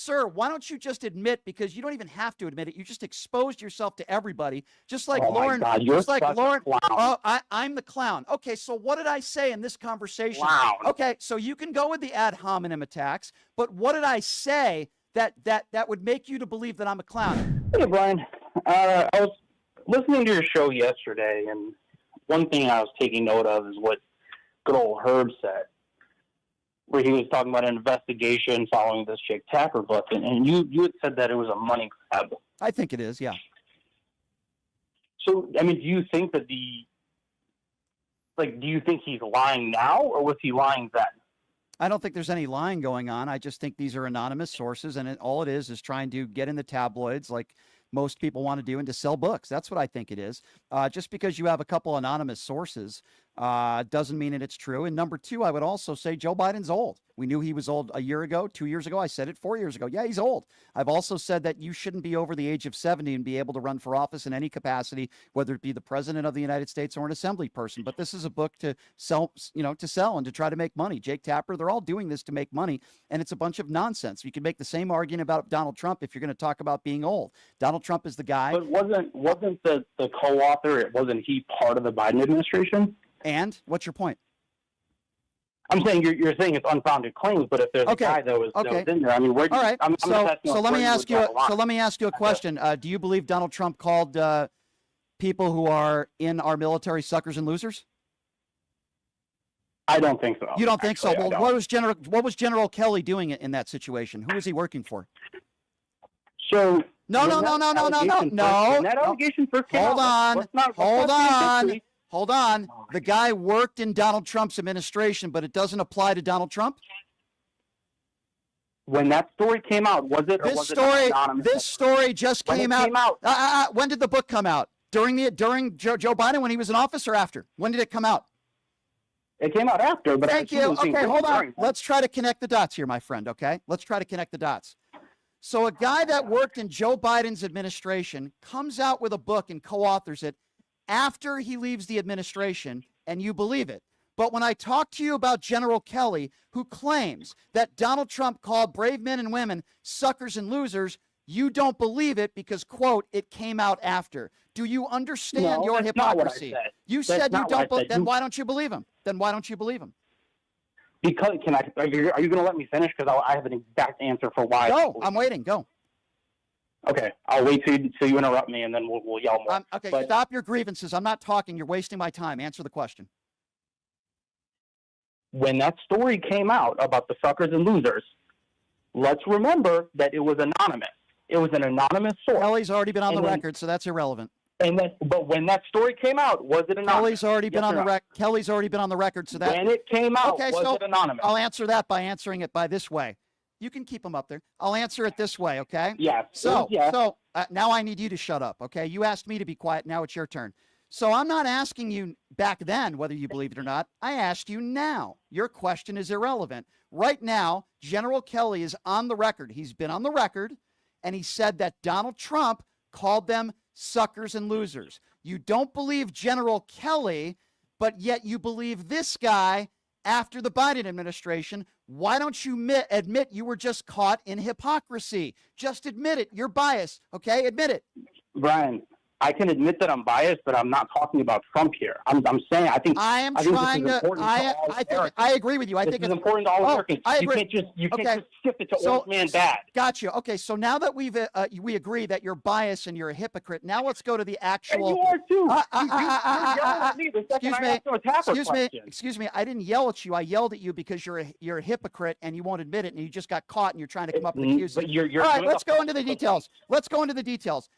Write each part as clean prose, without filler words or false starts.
Sir, why don't you just admit, because you don't even have to admit it. You just exposed yourself to everybody, just like Oh Lauren. my God, you're just like such a Lauren. clown. Oh, I'm the clown. Okay, so what did I say in this conversation? Clown. Okay, so you can go with the ad hominem attacks, but what did I say that would make you to believe that I'm a clown? Hey, Brian. I was listening to your show yesterday, and one thing I was taking note of is what good old Herb said, where he was talking about an investigation following this Jake Tapper book, and you had said that it was a money grab. I think it is, yeah. So, I mean, do you think that do you think he's lying now, or was he lying then? I don't think there's any lying going on. I just think these are anonymous sources, and all it is trying to get in the tabloids like most people want to do and to sell books. That's what I think it is. Just because you have a couple anonymous sources doesn't mean that it's true. And number two, I would also say Joe Biden's old. We knew he was old a year ago, 2 years ago. I said it 4 years ago. Yeah, he's old. I've also said that you shouldn't be over the age of 70 and be able to run for office in any capacity, whether it be the president of the United States or an assembly person. But this is a book to sell, and to try to make money. Jake Tapper, they're all doing this to make money, and it's a bunch of nonsense. You can make the same argument about Donald Trump if you're going to talk about being old. Donald Trump is the guy. But wasn't the co-author, wasn't he part of the Biden administration? And what's your point? I'm saying you're saying it's unfounded claims, but if there's a guy that was in there, I mean, where? All right. So let me ask you. So let me ask you a question. Do you believe Donald Trump called people who are in our military suckers and losers? I don't think so. You don't think so? Well, what was General Kelly doing in that situation? Who was he working for? So no. That allegation first came out. Hold on. The guy worked in Donald Trump's administration, but it doesn't apply to Donald Trump? When that story came out, was it anonymous? This story just came out. When did the book come out? During Joe Biden when he was in office, or after? When did it come out? It came out after, but Thank you. Okay, hold on. Let's try to connect the dots here, my friend, okay? Let's try to connect the dots. So a guy that worked in Joe Biden's administration comes out with a book and co-authors it after he leaves the administration, and you believe it. But when I talk to you about General Kelly, who claims that Donald Trump called brave men and women suckers and losers, you don't believe it because, quote, it came out after. Do you understand your hypocrisy? You said you don't. Then why don't you believe him? Because are you going to let me finish? Because I have an exact answer for why. Go. I'm waiting. Go. Okay, I'll wait till you interrupt me, and then we'll yell more. Okay, stop your grievances. I'm not talking. You're wasting my time. Answer the question. When that story came out about the suckers and losers, let's remember that it was anonymous. It was an anonymous source. Kelly's already been on the record, so that's irrelevant. But when that story came out, was it anonymous? Kelly's already been on the record. Kelly's already been on the record, so that when it came out, was it anonymous? I'll answer that by answering it by this way. You can keep them up there. I'll answer it this way, okay? Yeah. So now I need you to shut up, okay? You asked me to be quiet. Now it's your turn. So I'm not asking you back then whether you believe it or not. I asked you now. Your question is irrelevant. Right now, General Kelly is on the record. He's been on the record, and he said that Donald Trump called them suckers and losers. You don't believe General Kelly, but yet you believe this guy after the Biden administration. Why don't you admit you were just caught in hypocrisy? Just admit it. You're biased, okay? Admit it. Brian, I can admit that I'm biased, but I'm not talking about Trump here. I'm saying I think I agree with you. I think it's important to all Americans. I agree. You can't just skip it to old man bad. Got you. Okay, so now that we agree that you're biased and you're a hypocrite, now let's go to the actual. And you are too. Excuse me. I didn't yell at you. I yelled at you because you're a hypocrite and you won't admit it, and you just got caught and you're trying to come up with excuses. All right, let's go into the details.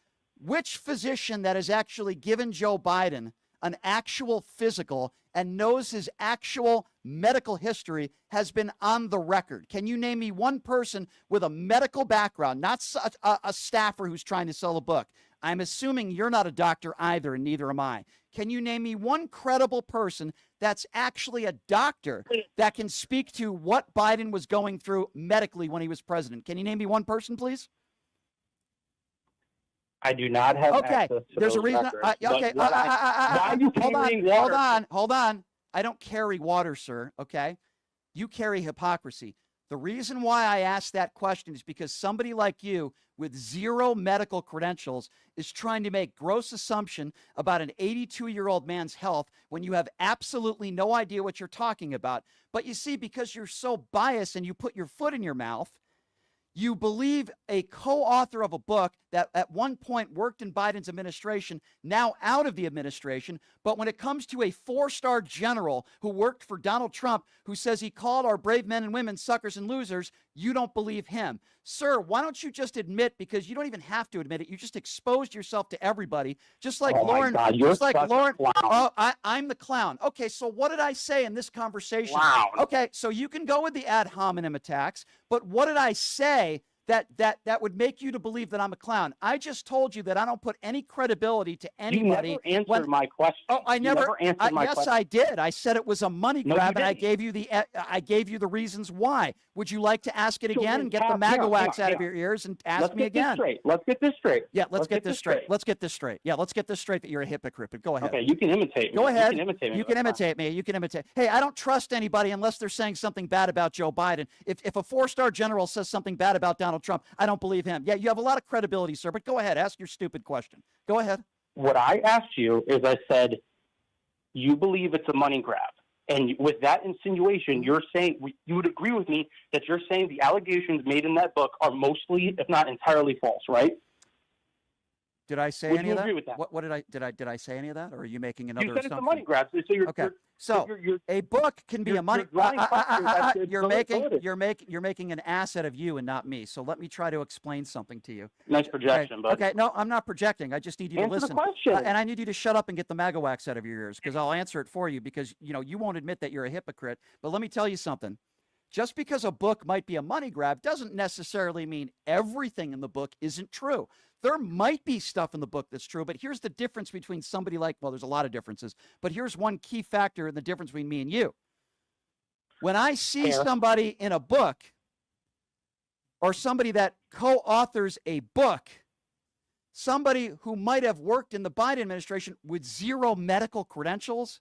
Which physician that has actually given Joe Biden an actual physical and knows his actual medical history has been on the record? Can you name me one person with a medical background, not a staffer who's trying to sell a book? I'm assuming you're not a doctor either, and neither am I. Can you name me one credible person that's actually a doctor that can speak to what Biden was going through medically when he was president? Can you name me one person, please? I do not have access to there's those a reason. why are you carrying water? Hold on. I don't carry water, sir. Okay, you carry hypocrisy. The reason why I asked that question is because somebody like you with zero medical credentials is trying to make gross assumption about an 82-year-old man's health when you have absolutely no idea what you're talking about. But you see, because you're so biased and you put your foot in your mouth, you believe a co-author of a book that at one point worked in Biden's administration, now out of the administration, but when it comes to a 4-star general who worked for Donald Trump, who says he called our brave men and women suckers and losers, you don't believe him. Sir, why don't you just admit, because you don't even have to admit it, you just exposed yourself to everybody, just like Lauren. My God, just like Lauren. Oh, I'm the clown. Okay, so what did I say in this conversation? Clown. Okay, so you can go with the ad hominem attacks, but what did I say that would make you to believe that I'm a clown? I just told you that I don't put any credibility to anybody. You never answered my question. Oh, I never answered my question. Yes, I did. I said it was a money grab, and I gave you the reasons why. Would you like to ask it again and get the MAGA wax out of your ears and ask me again? Let's get this straight. Yeah, let's get this straight. Let's get this straight. Yeah, let's get this straight that you're a hypocrite. But go ahead. Okay, you can imitate me. Go ahead. You can imitate me. You can imitate me. You can imitate. Hey, I don't trust anybody unless they're saying something bad about Joe Biden. If a 4-star general says something bad about Donald Trump, I don't believe him. Yeah, you have a lot of credibility, sir, but go ahead. Ask your stupid question. Go ahead. What I asked you is I said, you believe it's a money grab. And with that insinuation, you're saying, you would agree with me that you're saying the allegations made in that book are mostly, if not entirely, false, right? Did I say any of that? Agree with that? What did I say any of that, or are you making another assumption? You said it's a money grab. So you're, okay. You're, a book can be a money. You're making an asset of you and not me. So let me try to explain something to you. Nice projection, bud. Okay, no, I'm not projecting. I just need you to listen. Answer the question. And I need you to shut up and get the MAGA wax out of your ears, because I'll answer it for you, because you won't admit that you're a hypocrite. But let me tell you something. Just because a book might be a money grab doesn't necessarily mean everything in the book isn't true. There might be stuff in the book that's true, but here's the difference between somebody like, well, there's a lot of differences, but here's one key factor in the difference between me and you. When I see somebody in a book, or somebody that co-authors a book, somebody who might have worked in the Biden administration with zero medical credentials,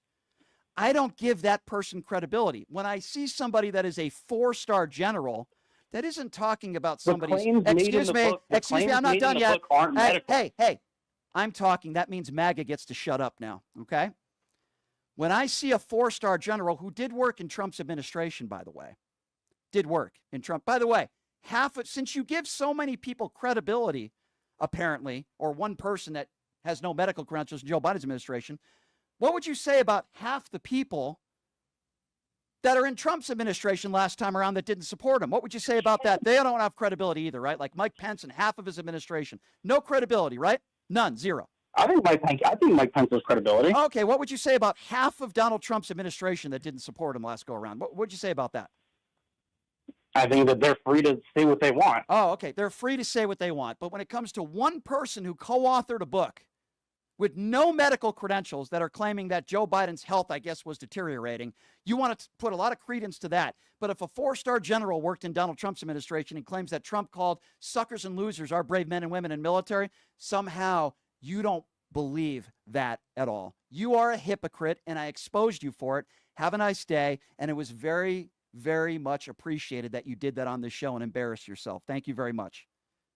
I don't give that person credibility. When I see somebody that is a 4-star general, that isn't talking about somebody's. Excuse me, I'm not done yet. Hey, I'm talking. That means MAGA gets to shut up now, okay? When I see a 4-star general who did work in Trump's administration, by the way, by the way, since you give so many people credibility, apparently, or one person that has no medical credentials in Joe Biden's administration, what would you say about half the people that are in Trump's administration last time around that didn't support him? What would you say about that? They don't have credibility either, right? Like Mike Pence and half of his administration. No credibility, right? None, zero. I think Mike Pence has credibility. Okay, what would you say about half of Donald Trump's administration that didn't support him last go around? What would you say about that? I think that they're free to say what they want. Oh, okay. They're free to say what they want. But when it comes to one person who co-authored a book with no medical credentials that are claiming that Joe Biden's health, I guess, was deteriorating, you want to put a lot of credence to that. But if a 4-star general worked in Donald Trump's administration and claims that Trump called suckers and losers our brave men and women in military, somehow you don't believe that at all. You are a hypocrite, and I exposed you for it. Have a nice day. And it was very, very much appreciated that you did that on this show and embarrassed yourself. Thank you very much.